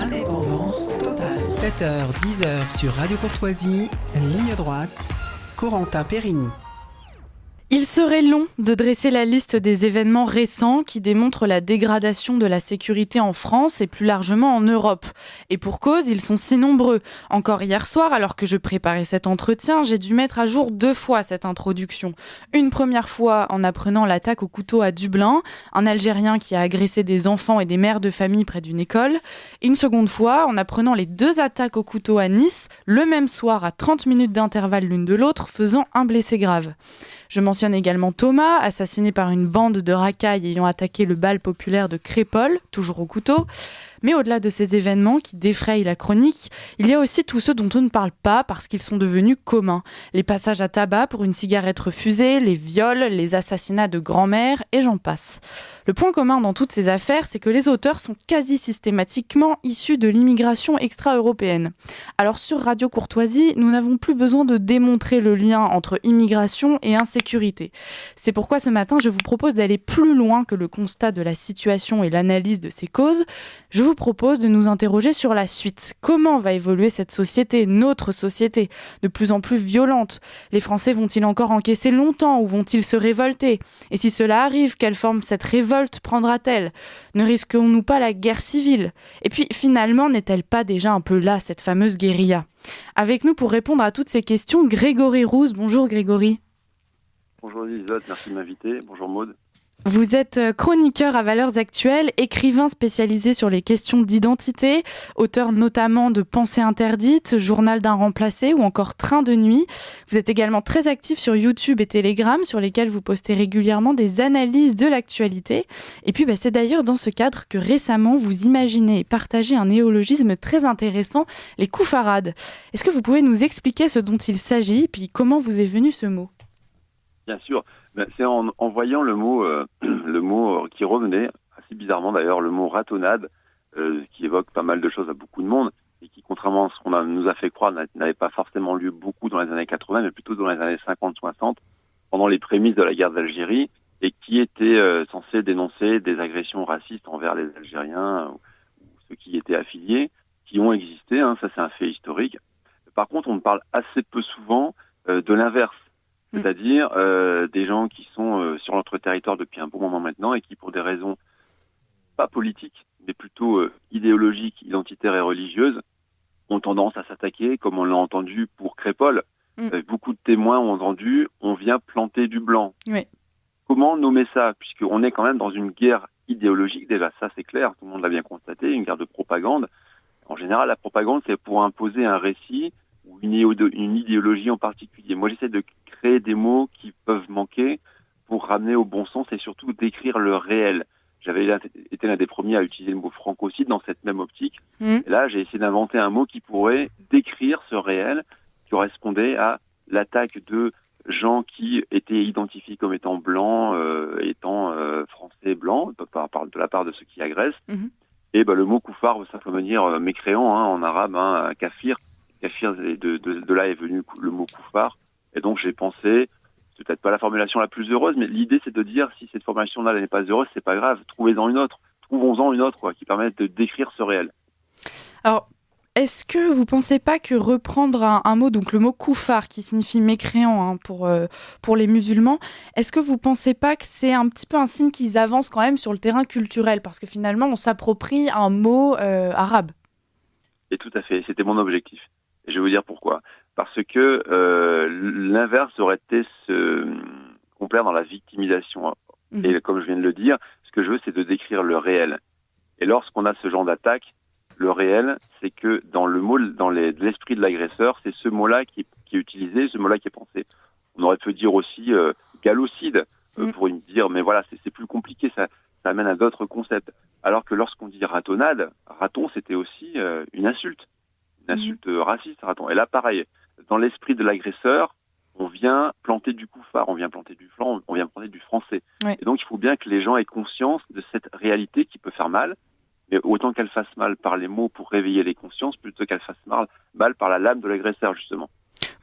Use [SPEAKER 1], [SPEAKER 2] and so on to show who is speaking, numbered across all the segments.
[SPEAKER 1] Indépendance totale. 7h, 10h sur Radio Courtoisie, ligne droite, Corentin Périni.
[SPEAKER 2] Il serait long de dresser la liste des événements récents qui démontrent la dégradation de la sécurité en France et plus largement en Europe. Et pour cause, ils sont si nombreux. Encore hier soir, alors que je préparais cet entretien, j'ai dû mettre à jour 2 fois cette introduction. Une première fois en apprenant l'attaque au couteau à Dublin, un Algérien qui a agressé des enfants et des mères de famille près d'une école. Et une seconde fois en apprenant les 2 attaques au couteau à Nice, le même soir à 30 minutes d'intervalle l'une de l'autre, faisant un blessé grave. Je mentionne également Thomas, assassiné par une bande de racailles ayant attaqué le bal populaire de Crépol, toujours au couteau. Mais au-delà de ces événements qui défrayent la chronique, il y a aussi tous ceux dont on ne parle pas parce qu'ils sont devenus communs. Les passages à tabac pour une cigarette refusée, les viols, les assassinats de grand-mère et j'en passe. Le point commun dans toutes ces affaires, c'est que les auteurs sont quasi systématiquement issus de l'immigration extra-européenne. Alors sur Radio Courtoisie, nous n'avons plus besoin de démontrer le lien entre immigration et insécurité. C'est pourquoi ce matin, je vous propose d'aller plus loin que le constat de la situation et l'analyse de ses causes. Je vous propose de nous interroger sur la suite. Comment va évoluer cette société, notre société, de plus en plus violente ? Les Français vont-ils encore encaisser longtemps ou vont-ils se révolter ? Et si cela arrive, quelle forme cette révolte prendra-t-elle ? Ne risquons-nous pas la guerre civile ? Et puis finalement, n'est-elle pas déjà un peu là, cette fameuse guérilla ? Avec nous pour répondre à toutes ces questions, Grégory Rouze. Bonjour Grégory.
[SPEAKER 3] Bonjour Elisabeth, merci de m'inviter. Bonjour Maude.
[SPEAKER 2] Vous êtes chroniqueur à Valeurs Actuelles, écrivain spécialisé sur les questions d'identité, auteur notamment de Pensées interdites, Journal d'un remplacé ou encore Train de nuit. Vous êtes également très actif sur YouTube et Telegram, sur lesquels vous postez régulièrement des analyses de l'actualité. Et puis c'est d'ailleurs dans ce cadre que récemment vous imaginez et partagez un néologisme très intéressant, les kouffarades. Est-ce que vous pouvez nous expliquer ce dont il s'agit et puis comment vous est venu ce mot ?
[SPEAKER 3] Bien sûr, c'est en voyant le mot qui revenait, assez bizarrement d'ailleurs, le mot ratonnade, qui évoque pas mal de choses à beaucoup de monde, et qui, contrairement à ce qu'on nous a fait croire, n'avait pas forcément lieu beaucoup dans les années 80, mais plutôt dans les années 50-60, pendant les prémices de la guerre d'Algérie, et qui était censé dénoncer des agressions racistes envers les Algériens, ou ceux qui y étaient affiliés, qui ont existé, ça c'est un fait historique. Par contre, on parle assez peu souvent de l'inverse. C'est-à-dire des gens qui sont sur notre territoire depuis un bon moment maintenant et qui, pour des raisons pas politiques, mais plutôt idéologiques, identitaires et religieuses, ont tendance à s'attaquer, comme on l'a entendu pour Crépol. Beaucoup de témoins ont entendu « on vient planter du blanc ».
[SPEAKER 2] Oui.
[SPEAKER 3] Comment nommer ça ? Puisqu'on est quand même dans une guerre idéologique, déjà ça c'est clair, tout le monde l'a bien constaté, une guerre de propagande. En général, la propagande, c'est pour imposer un récit ou une idéologie en particulier. Moi, j'essaie de créer des mots qui peuvent manquer pour ramener au bon sens et surtout décrire le réel. J'avais été l'un des premiers à utiliser le mot francocide dans cette même optique. Et là, j'ai essayé d'inventer un mot qui pourrait décrire ce réel qui correspondait à l'attaque de gens qui étaient identifiés comme étant blancs, étant français blancs, de la part de ceux qui agressent. Et le mot koufar veut simplement dire mécréant en arabe, kafir. Kafir, de là est venu le mot koufar. Et donc j'ai pensé, c'est peut-être pas la formulation la plus heureuse, mais l'idée c'est de dire si cette formulation-là n'est pas heureuse, c'est pas grave, trouvons-en une autre qui permette de décrire ce réel.
[SPEAKER 2] Alors, est-ce que vous pensez pas que reprendre un mot, donc le mot koufar qui signifie mécréant pour les musulmans, est-ce que vous pensez pas que c'est un petit peu un signe qu'ils avancent quand même sur le terrain culturel, parce que finalement on s'approprie un mot arabe?
[SPEAKER 3] Et tout à fait, c'était mon objectif. Et je vais vous dire pourquoi. Parce que l'inverse aurait été se complaire dans la victimisation. Et comme je viens de le dire, ce que je veux, c'est de décrire le réel. Et lorsqu'on a ce genre d'attaque, le réel, c'est que dans l'esprit de l'agresseur, c'est ce mot-là qui est utilisé, ce mot-là qui est pensé. On aurait pu dire aussi galocide, pour dire, mais voilà, c'est plus compliqué, ça amène à d'autres concepts. Alors que lorsqu'on dit ratonnade, raton, c'était aussi une insulte raciste, raton. Et là, pareil, dans l'esprit de l'agresseur, on vient planter du koufar, on vient planter du flanc, on vient planter du français. Ouais. Et donc, il faut bien que les gens aient conscience de cette réalité qui peut faire mal, mais autant qu'elle fasse mal par les mots pour réveiller les consciences, plutôt qu'elle fasse mal par la lame de l'agresseur, justement.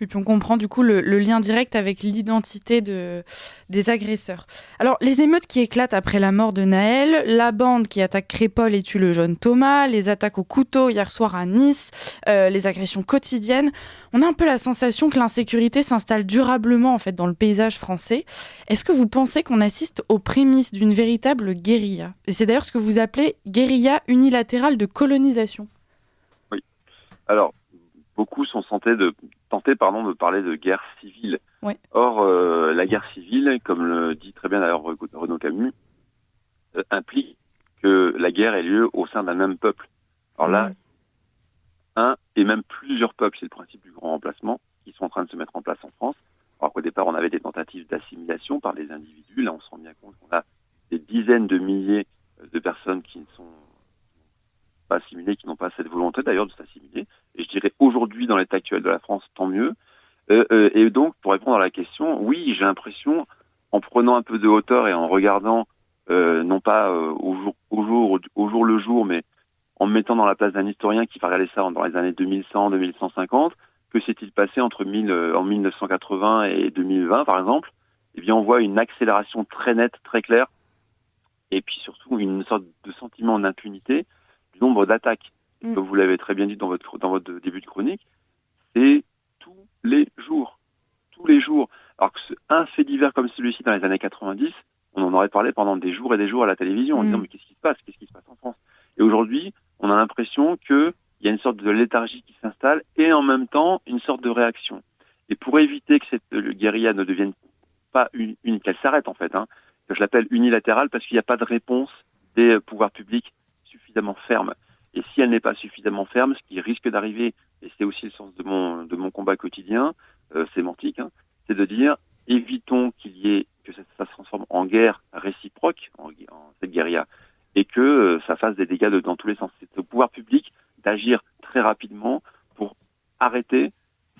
[SPEAKER 2] Oui, puis on comprend du coup le lien direct avec l'identité des agresseurs. Alors, les émeutes qui éclatent après la mort de Naël, la bande qui attaque Crépol et tue le jeune Thomas, les attaques au couteau hier soir à Nice, les agressions quotidiennes, on a un peu la sensation que l'insécurité s'installe durablement en fait dans le paysage français. Est-ce que vous pensez qu'on assiste aux prémices d'une véritable guérilla ? Et c'est d'ailleurs ce que vous appelez guérilla unilatérale de colonisation.
[SPEAKER 3] Oui. Alors, beaucoup sont tentés de parler de guerre civile.
[SPEAKER 2] Ouais.
[SPEAKER 3] Or, la guerre civile, comme le dit très bien d'ailleurs Renaud Camus, implique que la guerre ait lieu au sein d'un même peuple. Alors là, un et même plusieurs peuples, c'est le principe du grand remplacement, qui sont en train de se mettre en place en France. Alors qu'au départ, on avait des tentatives d'assimilation par des individus. Là, on se rend bien compte qu'on a des dizaines de milliers de personnes qui ne sont pas assimilées, qui n'ont pas cette volonté d'ailleurs de s'assimiler. Et je dirais aujourd'hui, dans l'état actuel de la France, tant mieux. Et donc, pour répondre à la question, oui, j'ai l'impression, en prenant un peu de hauteur et en regardant, non pas au jour le jour, mais en me mettant dans la place d'un historien qui va regarder ça dans les années 2100, 2150, que s'est-il passé en 1980 et 2020, par exemple? Eh bien, on voit une accélération très nette, très claire, et puis surtout une sorte de sentiment d'impunité du nombre d'attaques. Comme vous l'avez très bien dit dans votre début de chronique, c'est tous les jours. Alors que un fait divers comme celui-ci dans les années 90, on en aurait parlé pendant des jours et des jours à la télévision en disant mais qu'est-ce qui se passe en France? Et aujourd'hui, on a l'impression qu'il y a une sorte de léthargie qui s'installe et en même temps une sorte de réaction. Et pour éviter que cette guérilla ne devienne pas qu'elle s'arrête en fait, que je l'appelle unilatérale parce qu'il n'y a pas de réponse des pouvoirs publics suffisamment ferme. Et si elle n'est pas suffisamment ferme, ce qui risque d'arriver, et c'est aussi le sens de mon combat quotidien, sémantique, c'est de dire évitons que ça se transforme en guerre réciproque, en cette guérilla, et que ça fasse des dégâts dans tous les sens. C'est au pouvoir public d'agir très rapidement pour arrêter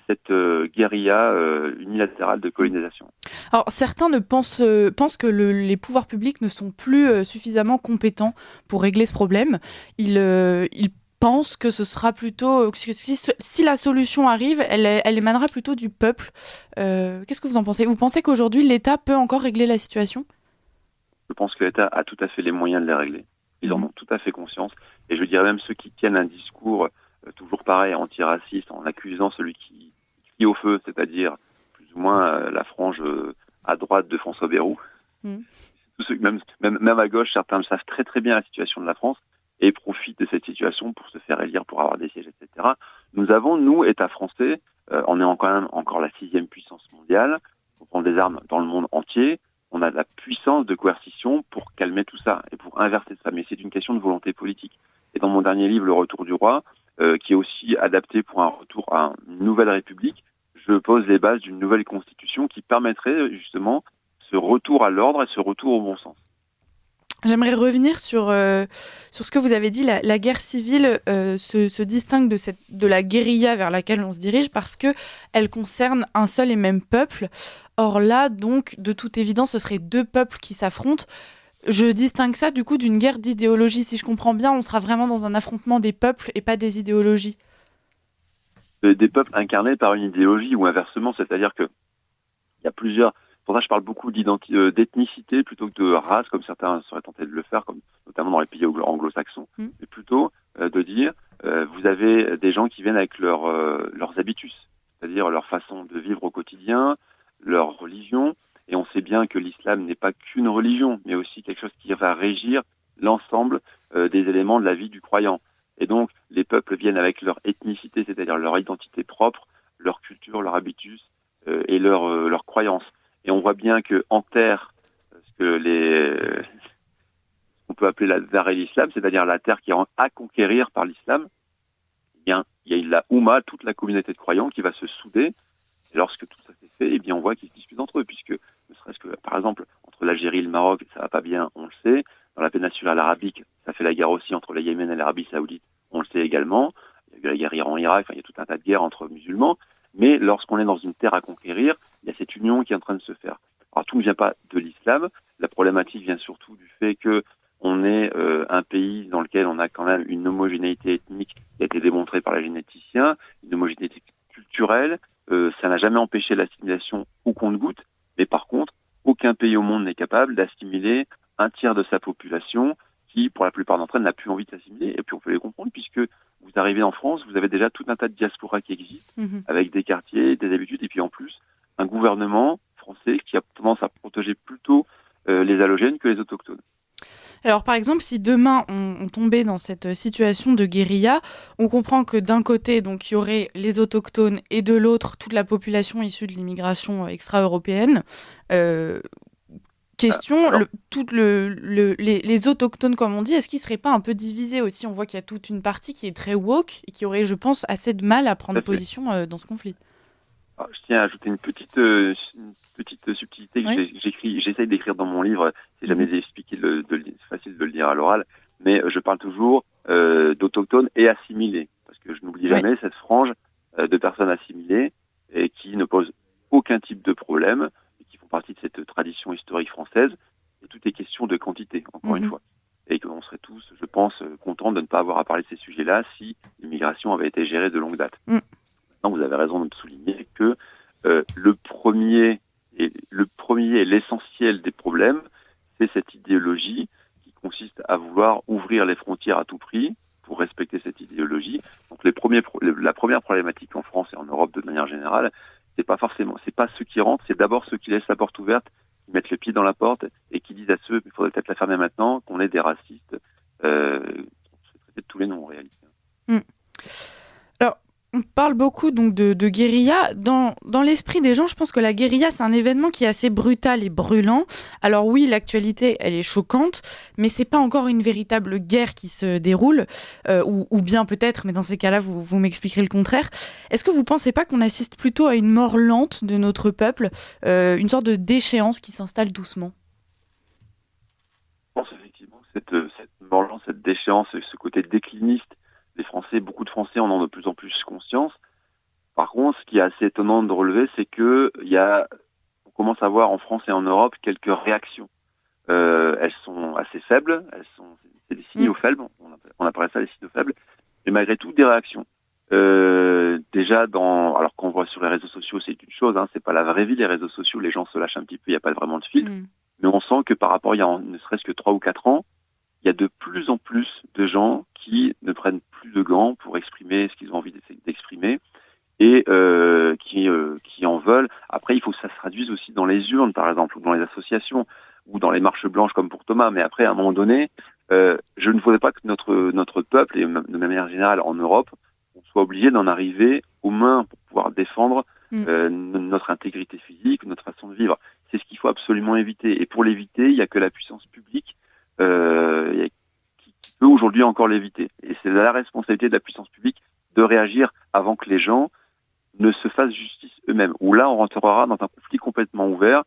[SPEAKER 3] cette guérilla unilatérale de colonisation.
[SPEAKER 2] Alors, certains pensent que les pouvoirs publics ne sont plus suffisamment compétents pour régler ce problème. Ils pensent que ce sera plutôt... Si la solution arrive, elle émanera plutôt du peuple. Qu'est-ce que vous en pensez ? Vous pensez qu'aujourd'hui, l'État peut encore régler la situation ?
[SPEAKER 3] Je pense que l'État a tout à fait les moyens de les régler. Ils en ont tout à fait conscience. Et je dirais même ceux qui tiennent un discours toujours pareil, antiraciste, en accusant celui qui crie au feu, c'est-à-dire plus ou moins la frange à droite de François Bayrou. Même à gauche, certains le savent très très bien la situation de la France et profitent de cette situation pour se faire élire, pour avoir des sièges, etc. Nous avons, nous, État français, on est quand même encore la 6e puissance mondiale, on prend des armes dans le monde entier, on a de la puissance de coercition pour calmer tout ça et pour inverser ça. Mais c'est une question de volonté politique. Et dans mon dernier livre, Le Retour du Roi, qui est aussi adapté pour un retour à une nouvelle république, je pose les bases d'une nouvelle constitution qui permettrait justement ce retour à l'ordre et ce retour au bon sens.
[SPEAKER 2] J'aimerais revenir sur ce que vous avez dit. La guerre civile se distingue de la guérilla vers laquelle on se dirige parce qu'elle concerne un seul et même peuple. Or là, donc, de toute évidence, ce seraient deux peuples qui s'affrontent. Je distingue ça du coup d'une guerre d'idéologie. Si je comprends bien, on sera vraiment dans un affrontement des peuples et pas des idéologies.
[SPEAKER 3] Des peuples incarnés par une idéologie ou inversement, c'est-à-dire que il y a plusieurs... Pour ça, je parle beaucoup d'ethnicité plutôt que de race, comme certains seraient tentés de le faire, comme notamment dans les pays anglo-saxons, mais plutôt de dire, vous avez des gens qui viennent avec leurs habitus, c'est-à-dire leur façon de vivre au quotidien, leur religion, et on sait bien que l'islam n'est pas qu'une religion, mais aussi quelque chose qui va régir l'ensemble des éléments de la vie du croyant. Et donc, les peuples viennent avec leur ethnicité, c'est-à-dire leur identité propre, leur culture, leur habitus et leur croyance. Et on voit bien que en terre, on peut appeler la Dar el-Islam, c'est-à-dire la terre qui est à conquérir par l'islam, eh bien, il y a la Oumma, toute la communauté de croyants qui va se souder. Et lorsque tout ça s'est fait, eh bien, on voit qu'ils se disputent entre eux, puisque, ne serait-ce que, par exemple, entre l'Algérie et le Maroc, ça va pas bien, on le sait. Dans la péninsule arabique, ça fait la guerre aussi entre le Yémen et l'Arabie saoudite, on le sait également. Il y a eu la guerre Iran-Irak, il y a tout un tas de guerres entre musulmans. Mais lorsqu'on est dans une terre à conquérir, il y a cette union qui est en train de se faire. Alors tout ne vient pas de l'islam. La problématique vient surtout du fait que on est un pays dans lequel on a quand même une homogénéité ethnique qui a été démontrée par les généticiens, une homogénéité culturelle, ça n'a jamais empêché l'assimilation au compte-gouttes, mais par contre, aucun pays au monde n'est capable d'assimiler un tiers de sa population qui, pour la plupart d'entre elles, n'a plus envie de s'assimiler. Et puis on peut les comprendre puisque vous arrivez en France, vous avez déjà tout un tas de diasporas qui existent, avec des quartiers, des habitudes, et puis en plus, un gouvernement français qui a tendance à protéger plutôt les allogènes que les autochtones.
[SPEAKER 2] Alors par exemple, si demain on tombait dans cette situation de guérilla, on comprend que d'un côté, donc, il y aurait les autochtones et de l'autre, toute la population issue de l'immigration extra-européenne. Question, les autochtones, comme on dit, est-ce qu'ils ne seraient pas un peu divisés aussi ? On voit qu'il y a toute une partie qui est très woke et qui aurait, je pense, assez de mal à prendre position dans ce conflit.
[SPEAKER 3] Alors, je tiens à ajouter une petite subtilité que j'essaye d'écrire dans mon livre. C'est jamais expliqué, c'est facile de le lire à l'oral, mais je parle toujours d'autochtones et assimilés, parce que je n'oublie jamais cette frange de personnes assimilées et qui ne posent aucun type de problème, et qui font partie de cette tradition historique française. Et tout est question de quantité, encore une fois. Et qu'on serait tous, je pense, contents de ne pas avoir à parler de ces sujets-là si l'immigration avait été gérée de longue date. Vous avez raison de souligner que le premier et l'essentiel des problèmes, c'est cette idéologie qui consiste à vouloir ouvrir les frontières à tout prix pour respecter cette idéologie. Donc la première problématique en France et en Europe de manière générale, c'est pas ceux qui rentrent, c'est d'abord ceux qui laissent la porte ouverte, qui mettent le pied dans la porte et qui disent à ceux, il faudrait peut-être la fermer maintenant, qu'on est des racistes. C'est peut-être tous les noms en réalité.
[SPEAKER 2] Alors, on parle beaucoup donc de guérilla. Dans l'esprit des gens, je pense que la guérilla, c'est un événement qui est assez brutal et brûlant. Alors oui, l'actualité, elle est choquante, mais c'est pas encore une véritable guerre qui se déroule, ou bien peut-être, mais dans ces cas-là, vous m'expliquerez le contraire. Est-ce que vous pensez pas qu'on assiste plutôt à une mort lente de notre peuple, une sorte de déchéance qui s'installe doucement ?
[SPEAKER 3] Je pense effectivement que cette mort lente, cette déchéance, ce côté décliniste, beaucoup de Français en ont de plus en plus conscience. Par contre, ce qui est assez étonnant de relever, c'est que on commence à voir en France et en Europe quelques réactions. Elles sont assez faibles, c'est des signaux faibles, on appelle ça des signaux faibles, mais malgré tout des réactions. Déjà alors qu'on voit sur les réseaux sociaux, c'est une chose, c'est pas la vraie vie, les réseaux sociaux, les gens se lâchent un petit peu, il n'y a pas vraiment de filtre, mais on sent que par rapport à il y a ne serait-ce que 3 ou 4 ans, il y a de plus en plus de gens qui ne prennent plus de gants pour exprimer ce qu'ils ont envie d'exprimer et qui en veulent. Après, il faut que ça se traduise aussi dans les urnes, par exemple, ou dans les associations, ou dans les marches blanches comme pour Thomas. Mais après, à un moment donné, je ne voudrais pas que notre peuple, et de manière générale en Europe, on soit obligé d'en arriver aux mains pour pouvoir défendre notre intégrité physique, notre façon de vivre. C'est ce qu'il faut absolument éviter. Et pour l'éviter, il n'y a que la puissance publique qui peut aujourd'hui encore l'éviter. Et c'est la responsabilité de la puissance publique de réagir avant que les gens ne se fassent justice eux-mêmes. Où là, on rentrera dans un conflit complètement ouvert.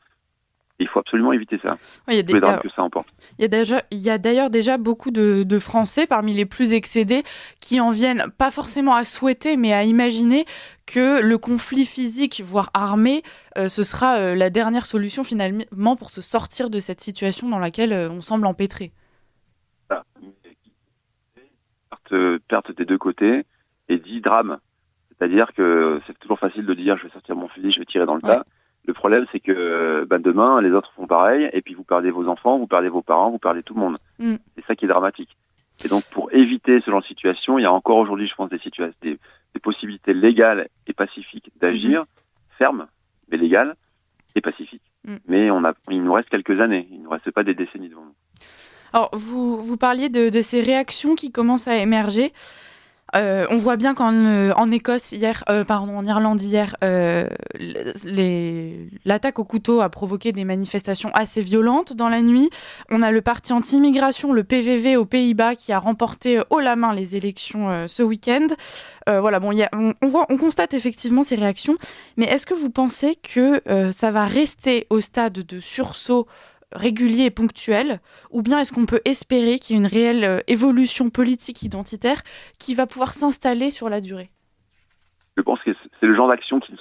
[SPEAKER 3] Et il faut absolument éviter ça.
[SPEAKER 2] Il y a
[SPEAKER 3] les drames que ça emporte.
[SPEAKER 2] Il y a d'ailleurs déjà beaucoup de Français, parmi les plus excédés, qui en viennent pas forcément à souhaiter, mais à imaginer que le conflit physique, voire armé, ce sera la dernière solution finalement pour se sortir de cette situation dans laquelle on semble empêtré.
[SPEAKER 3] Voilà. Perte des deux côtés et dit drame. C'est-à-dire que c'est toujours facile de dire je vais sortir mon fusil, je vais tirer dans le tas. Le problème, c'est que demain, les autres font pareil, et puis vous perdez vos enfants, vous perdez vos parents, vous perdez tout le monde. C'est ça qui est dramatique. Et donc, pour éviter ce genre de situation, il y a encore aujourd'hui, je pense, des possibilités légales et pacifiques d'agir, fermes, mais légales et pacifiques. Mais il nous reste quelques années, il ne nous reste pas des décennies devant nous.
[SPEAKER 2] Alors, vous parliez de ces réactions qui commencent à émerger. On voit bien qu'en Écosse hier, en Irlande hier, l'attaque au couteau a provoqué des manifestations assez violentes dans la nuit. On a le parti anti-immigration, le PVV aux Pays-Bas, qui a remporté haut la main les élections ce week-end. On constate effectivement ces réactions. Mais est-ce que vous pensez que ça va rester au stade de sursaut régulier et ponctuel, ou bien est-ce qu'on peut espérer qu'il y ait une réelle évolution politique identitaire qui va pouvoir s'installer sur la durée ?
[SPEAKER 3] Je pense que c'est le genre d'actions qui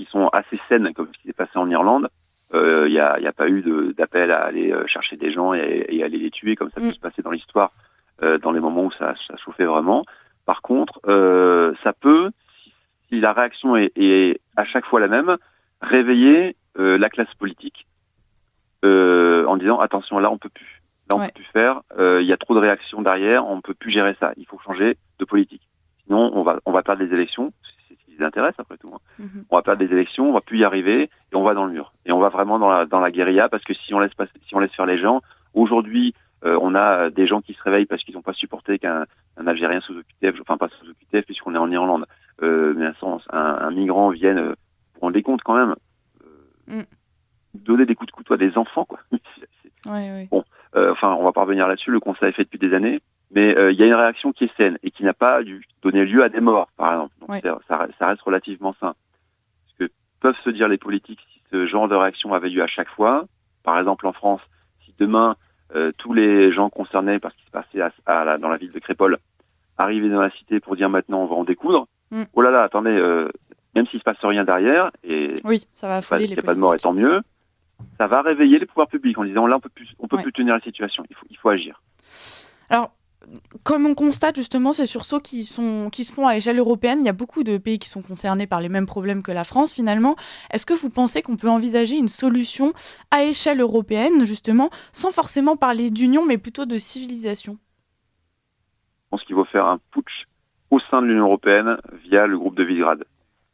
[SPEAKER 3] sont assez saines, comme ce qui s'est passé en Irlande. Il y a pas eu d'appel à aller chercher des gens et aller les tuer, comme ça peut se passer dans l'histoire, dans les moments où ça chauffait vraiment. Par contre, ça peut, si la réaction est à chaque fois la même, réveiller la classe politique en disant attention, là on peut plus. Là, on peut plus faire. Il y a trop de réactions derrière. On ne peut plus gérer ça. Il faut changer de politique. Sinon, on va perdre les élections. C'est ce qui les intéresse après tout. On va perdre les élections. On va plus y arriver et on va dans le mur. Et on va vraiment dans la guérilla parce que si on laisse faire les gens, aujourd'hui, on a des gens qui se réveillent parce qu'ils n'ont pas supporté qu'un Algérien sous OQTF, enfin pas sous OQTF puisqu'on est en Irlande, mais un migrant vienne. Vous vous rendez compte quand même donner des coups de couteau à des enfants, quoi. Bon. Enfin, on va pas revenir là-dessus, le constat est fait depuis des années, mais il y a une réaction qui est saine et qui n'a pas dû donner lieu à des morts, par exemple. Donc, ça reste relativement sain. Parce que peuvent se dire les politiques si ce genre de réaction avait lieu à chaque fois. Par exemple, en France, si demain, tous les gens concernés par ce qui se passait dans la ville de Crépol arrivaient dans la cité pour dire maintenant on va en découdre, oh là là, attendez, même s'il se passe rien derrière, et
[SPEAKER 2] ça va affoler les politiques.
[SPEAKER 3] Il n'y a pas de mort et tant mieux, ça va réveiller les pouvoirs publics en disant là on peut plus tenir la situation, il faut agir.
[SPEAKER 2] Alors, comme on constate justement ces sursauts qui se font à échelle européenne, il y a beaucoup de pays qui sont concernés par les mêmes problèmes que la France finalement. Est-ce que vous pensez qu'on peut envisager une solution à échelle européenne justement, sans forcément parler d'union mais plutôt de civilisation ?
[SPEAKER 3] Je pense qu'il faut faire un putsch au sein de l'Union européenne via le groupe de Visegrad.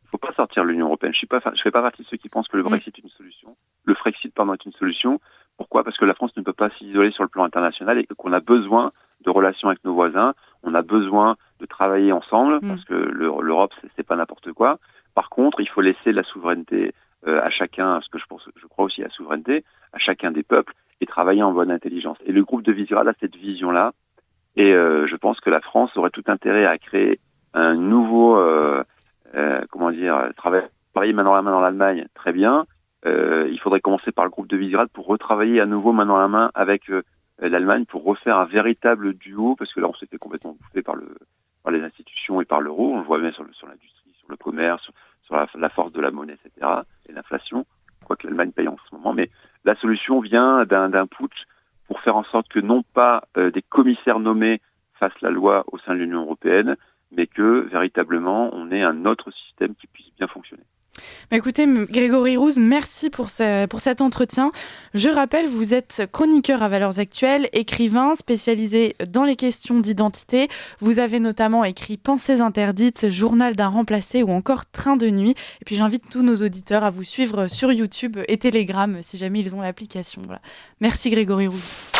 [SPEAKER 3] Il ne faut pas sortir de l'Union européenne. Je fais pas partie de ceux qui pensent que le Brexit est une solution. Le Frexit, est une solution. Pourquoi ? Parce que la France ne peut pas s'isoler sur le plan international et qu'on a besoin de relations avec nos voisins. On a besoin de travailler ensemble parce que l'Europe, c'est pas n'importe quoi. Par contre, il faut laisser la souveraineté à chacun, parce que je crois aussi à la souveraineté, à chacun des peuples et travailler en bonne intelligence. Et le groupe de Visegrad a cette vision-là. Et je pense que la France aurait tout intérêt à créer un nouveau... travailler main dans la main dans l'Allemagne, très bien. Il faudrait commencer par le groupe de Visegrad pour retravailler à nouveau main dans la main avec l'Allemagne pour refaire un véritable duo, parce que là on s'est fait complètement bouffer par les institutions et par l'euro. On le voit bien sur l'industrie, sur le commerce, sur la force de la monnaie, etc. et l'inflation, quoique l'Allemagne paye en ce moment. Mais la solution vient d'un putsch pour faire en sorte que non pas des commissaires nommés fassent la loi au sein de l'Union européenne, mais que, véritablement, on ait un autre système qui puisse bien fonctionner.
[SPEAKER 2] Écoutez, Grégory Rouz, merci pour cet entretien. Je rappelle, vous êtes chroniqueur à Valeurs Actuelles, écrivain spécialisé dans les questions d'identité. Vous avez notamment écrit Pensées interdites, Journal d'un remplacé ou encore Train de nuit. Et puis j'invite tous nos auditeurs à vous suivre sur YouTube et Telegram si jamais ils ont l'application. Voilà. Merci Grégory Rouz.